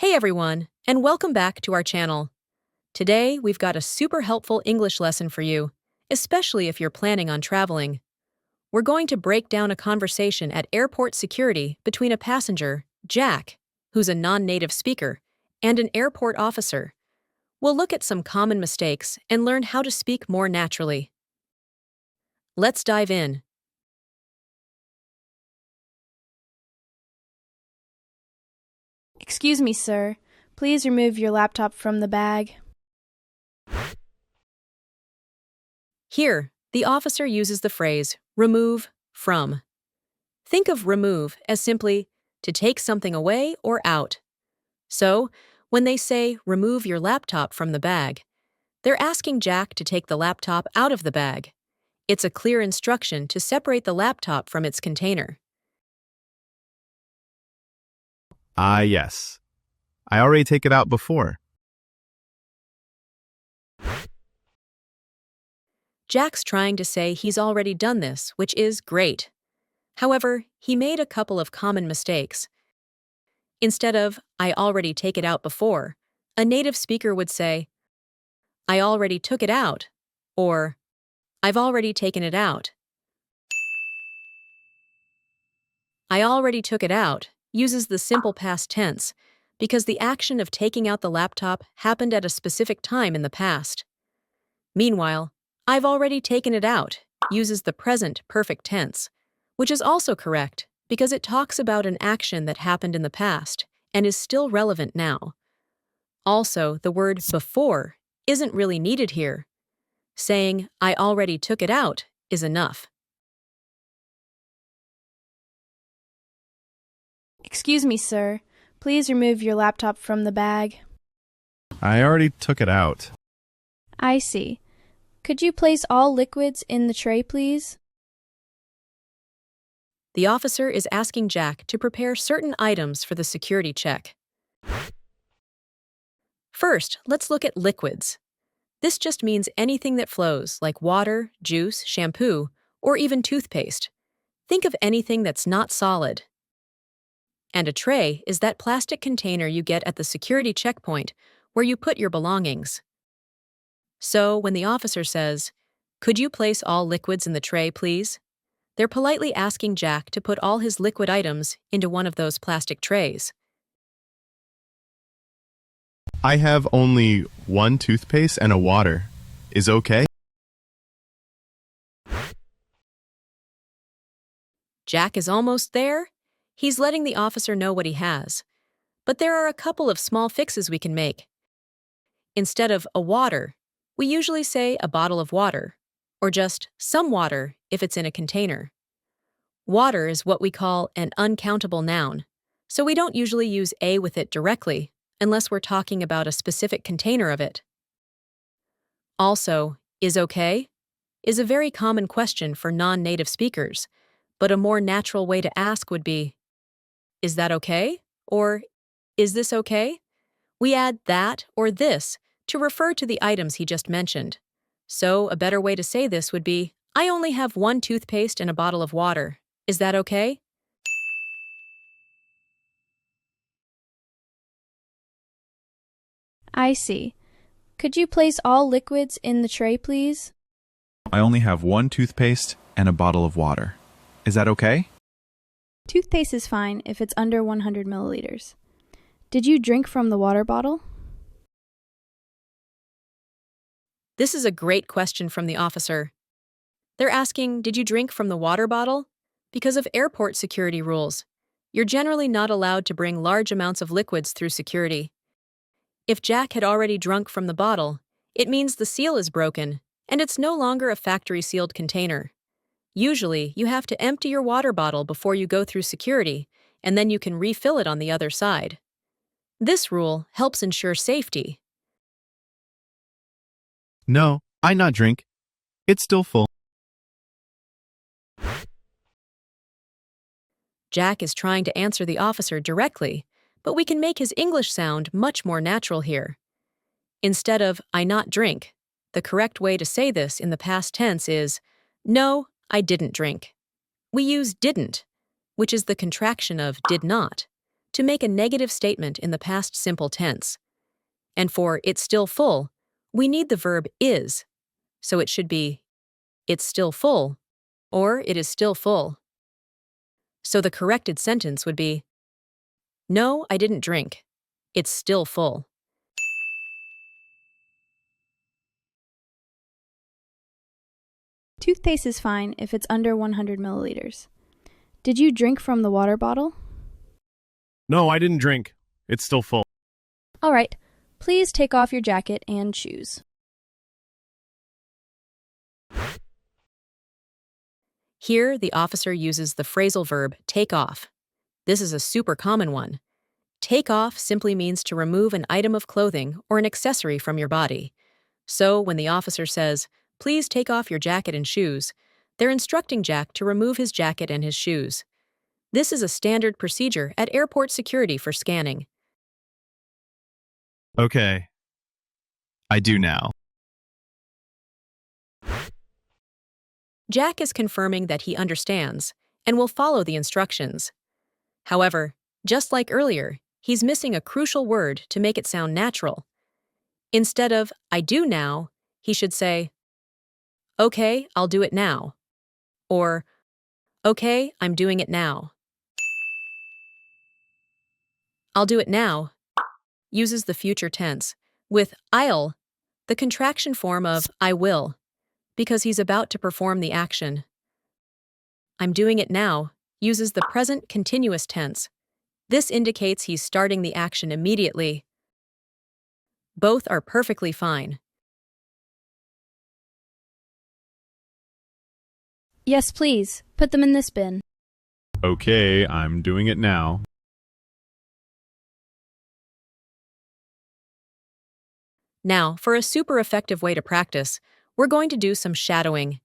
Hey everyone, and welcome back to our channel. Today, we've got a super helpful English lesson for you, especially if you're planning on traveling. We're going to break down a conversation at airport security between a passenger, Jack, who's a non-native speaker, and an airport officer. We'll look at some common mistakes and learn how to speak more naturally. Let's dive in. Excuse me, sir. Please remove your laptop from the bag. Here, the officer uses the phrase, remove from. Think of remove as simply to take something away or out. So, when they say remove your laptop from the bag, they're asking Jack to take the laptop out of the bag. It's a clear instruction to separate the laptop from its container. Yes. I already take it out before. Jack's trying to say he's already done this, which is great. However, he made a couple of common mistakes. Instead of, I already take it out before, a native speaker would say, I already took it out, or I've already taken it out. I already took it out uses the simple past tense because the action of taking out the laptop happened at a specific time in the past. Meanwhile, I've already taken it out uses the present perfect tense, which is also correct because it talks about an action that happened in the past and is still relevant now. Also, the word before isn't really needed here. Saying, I already took it out is enough. Excuse me, sir. Please remove your laptop from the bag. I already took it out. I see. Could you place all liquids in the tray, please? The officer is asking Jack to prepare certain items for the security check. First, let's look at liquids. This just means anything that flows, like water, juice, shampoo, or even toothpaste. Think of anything that's not solid. And a tray is that plastic container you get at the security checkpoint where you put your belongings. So, when the officer says, could you place all liquids in the tray, please? They're politely asking Jack to put all his liquid items into one of those plastic trays. I have only one toothpaste and a water. Is okay? Jack is almost there. He's letting the officer know what he has. But there are a couple of small fixes we can make. Instead of a water, we usually say a bottle of water, or just some water if it's in a container. Water is what we call an uncountable noun, so we don't usually use a with it directly unless we're talking about a specific container of it. Also, is okay is a very common question for non-native speakers, but a more natural way to ask would be, is that okay? Or, is this okay? We add that or this to refer to the items he just mentioned. So, a better way to say this would be, I only have one toothpaste and a bottle of water. Is that okay? I see. Could you place all liquids in the tray, please? I only have one toothpaste and a bottle of water. Is that okay? Toothpaste is fine if it's under 100 milliliters. Did you drink from the water bottle? This is a great question from the officer. They're asking, did you drink from the water bottle? Because of airport security rules, you're generally not allowed to bring large amounts of liquids through security. If Jack had already drunk from the bottle, it means the seal is broken, and it's no longer a factory-sealed container. Usually, you have to empty your water bottle before you go through security, and then you can refill it on the other side. This rule helps ensure safety. No, I not drink. It's still full. Jack is trying to answer the officer directly, but we can make his English sound much more natural here. Instead of, I not drink, the correct way to say this in the past tense is, no, I didn't drink. We use didn't, which is the contraction of did not, to make a negative statement in the past simple tense. And for "it's still full," we need the verb is. So it should be "it's still full" or "it is still full." So the corrected sentence would be, "No, I didn't drink. It's still full." Toothpaste is fine if it's under 100 milliliters. Did you drink from the water bottle? No, I didn't drink. It's still full. All right, please take off your jacket and shoes. Here, the officer uses the phrasal verb take off. This is a super common one. Take off simply means to remove an item of clothing or an accessory from your body. So when the officer says, "Please take off your jacket and shoes," they're instructing Jack to remove his jacket and his shoes. This is a standard procedure at airport security for scanning. Okay. I do now. Jack is confirming that he understands and will follow the instructions. However, just like earlier, he's missing a crucial word to make it sound natural. Instead of "I do now," he should say, "Okay, I'll do it now," or "Okay, I'm doing it now." "I'll do it now" uses the future tense, with "I'll," the contraction form of "I will," because he's about to perform the action. "I'm doing it now" uses the present continuous tense. This indicates he's starting the action immediately. Both are perfectly fine. Yes, please. Put them in this bin. Okay, I'm doing it now. Now, for a super effective way to practice, we're going to do some shadowing.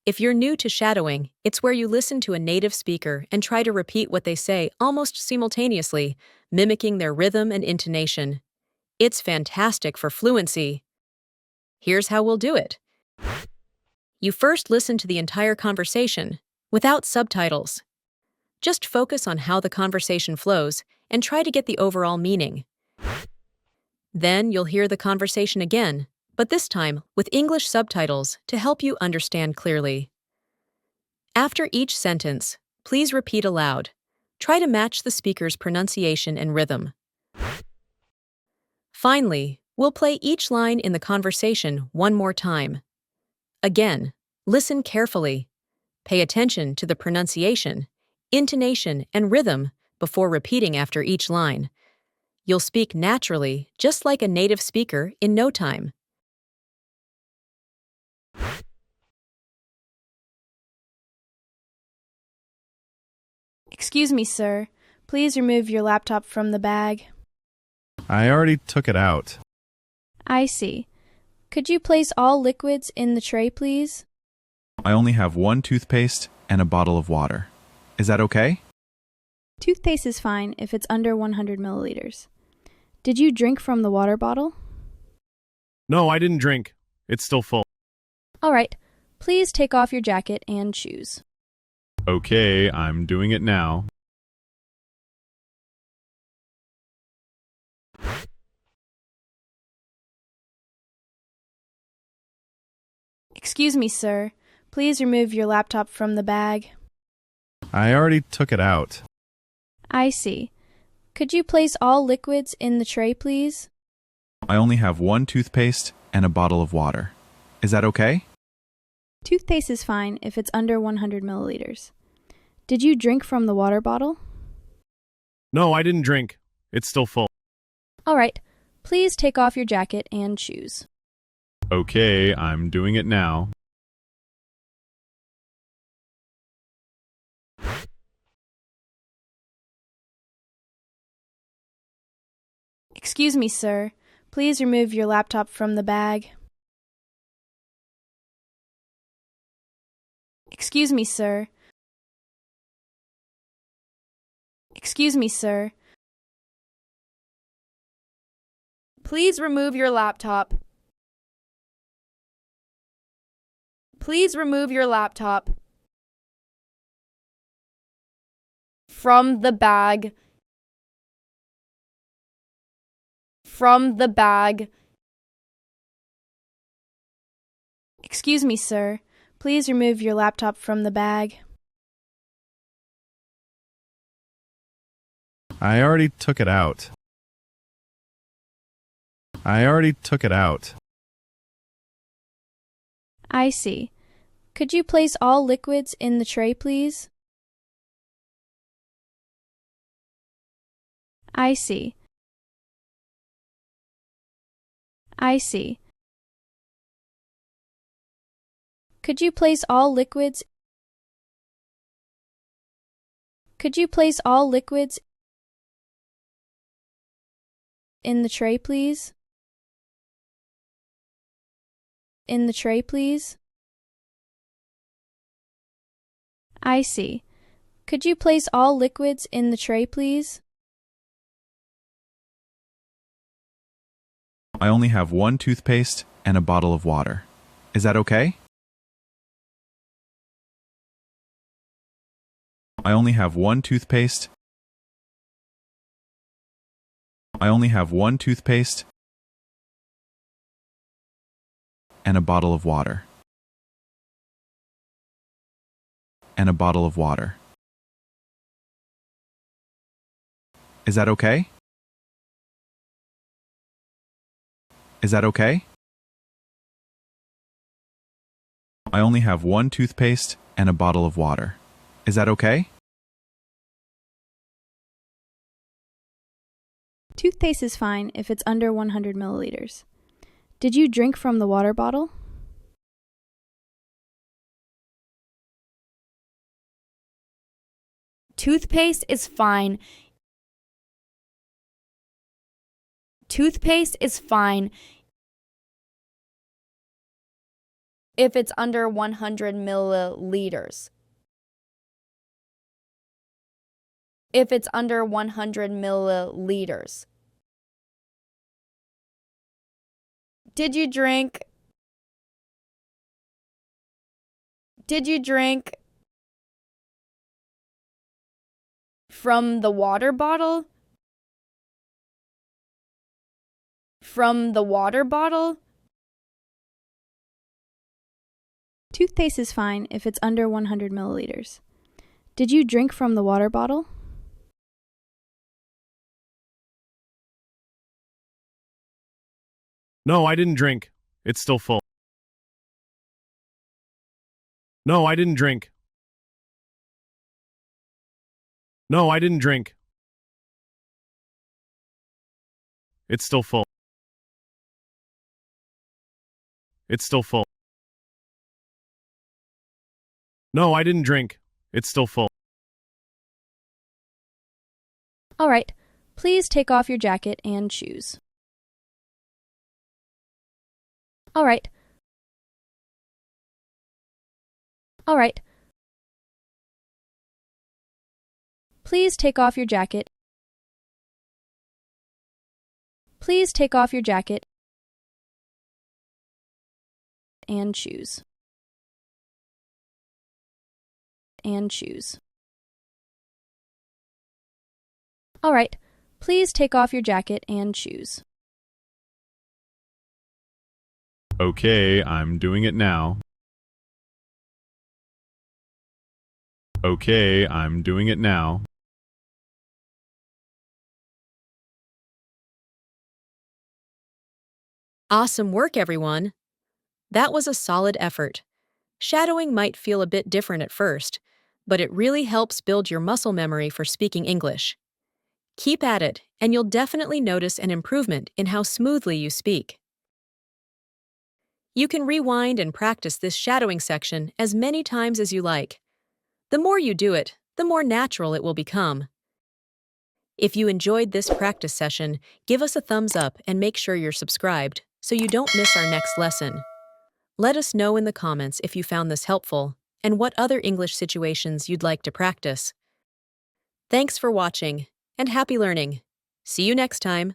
If you're new to shadowing, it's where you listen to a native speaker and try to repeat what they say almost simultaneously, mimicking their rhythm and intonation. It's fantastic for fluency. Here's how we'll do it. You first listen to the entire conversation, without subtitles. Just focus on how the conversation flows and try to get the overall meaning. Then you'll hear the conversation again, but this time with English subtitles to help you understand clearly. After each sentence, please repeat aloud. Try to match the speaker's pronunciation and rhythm. Finally, we'll play each line in the conversation one more time. Again, listen carefully. Pay attention to the pronunciation, intonation, and rhythm before repeating after each line. You'll speak naturally, just like a native speaker, in no time. Excuse me, sir. Please remove your laptop from the bag. I already took it out. I see. Could you place all liquids in the tray, please? I only have one toothpaste and a bottle of water. Is that okay? Toothpaste is fine if it's under 100 milliliters. Did you drink from the water bottle? No, I didn't drink. It's still full. All right. Please take off your jacket and shoes. Okay, I'm doing it now. Excuse me, sir. Please remove your laptop from the bag. I already took it out. I see. Could you place all liquids in the tray, please? I only have one toothpaste and a bottle of water. Is that okay? Toothpaste is fine if it's under 100 milliliters. Did you drink from the water bottle? No, I didn't drink. It's still full. All right. Please take off your jacket and shoes. Okay, I'm doing it now. Excuse me, sir. Please remove your laptop from the bag. Excuse me, sir. Excuse me, sir. Please remove your laptop. Please remove your laptop from the bag. from the bag. Excuse me, sir. Please remove your laptop from the bag. I already took it out. I already took it out. I see. Could you place all liquids in the tray, please? I see. I see. Could you place all liquids? Could you place all liquids in the tray, please? In the tray, please? I see. Could you place all liquids in the tray, please? I only have one toothpaste and a bottle of water. Is that okay? I only have one toothpaste. I only have one toothpaste and a bottle of water. And a bottle of water. Is that okay? Is that okay? I only have one toothpaste and a bottle of water. Is that okay? Toothpaste is fine if it's under 100 milliliters. Did you drink from the water bottle? Toothpaste is fine. Toothpaste is fine if it's under 100 milliliters. If it's under 100 milliliters. Did you drink? Did you drink from the water bottle? From the water bottle? Toothpaste is fine if it's under 100 milliliters. Did you drink from the water bottle? No, I didn't drink. It's still full. No, I didn't drink. No, I didn't drink. It's still full. It's still full. No, I didn't drink. It's still full. All right. Please take off your jacket and shoes. All right. All right. Please take off your jacket. Please take off your jacket and shoes. And shoes. All right. Please take off your jacket and shoes. Okay, I'm doing it now. Okay, I'm doing it now. Awesome work, everyone! That was a solid effort. Shadowing might feel a bit different at first, but it really helps build your muscle memory for speaking English. Keep at it, and you'll definitely notice an improvement in how smoothly you speak. You can rewind and practice this shadowing section as many times as you like. The more you do it, the more natural it will become. If you enjoyed this practice session, give us a thumbs up and make sure you're subscribed so you don't miss our next lesson. Let us know in the comments if you found this helpful and what other English situations you'd like to practice. Thanks for watching, and happy learning! See you next time!